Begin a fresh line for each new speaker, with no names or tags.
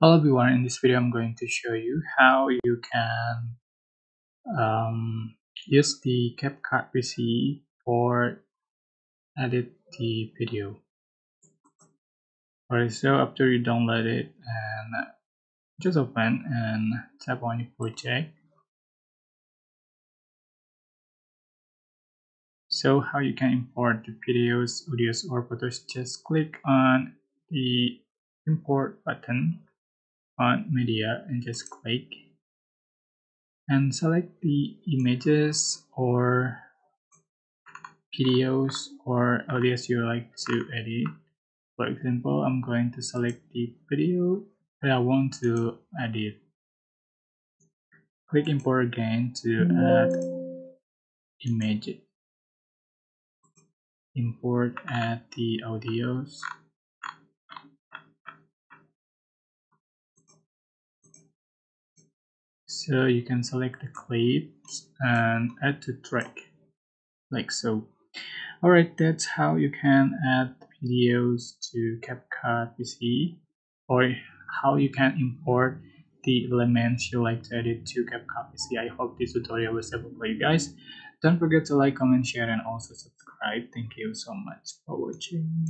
Hello everyone, in this video I'm going to show you how you can use the CapCut PC for edit the video. Alright, so after you download it and just open and tap on your project. So how you can import the videos, audios or photos, just click on the import button on media and just click and select the images or videos or audios you like to edit. For example, I'm going to select the video that I want to edit. Click import again to add image. Import add the audios. So you can select the clips and add to track like so. Alright, that's how you can add videos to CapCut PC, or how you can import the elements you like to edit to CapCut PC. I hope this tutorial was helpful for you guys. Don't forget to like, comment, share, and also subscribe. Thank you so much for watching.